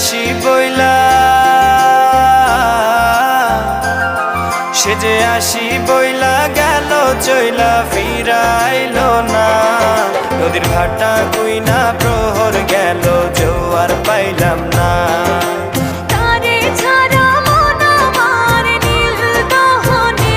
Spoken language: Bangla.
আসি বইলা, সে যে আসি বইলা গেল চইলা ফিরাইলো না। নদীর ভাটা কুইনা প্রহর গেল জোয়ার পাইলাম না।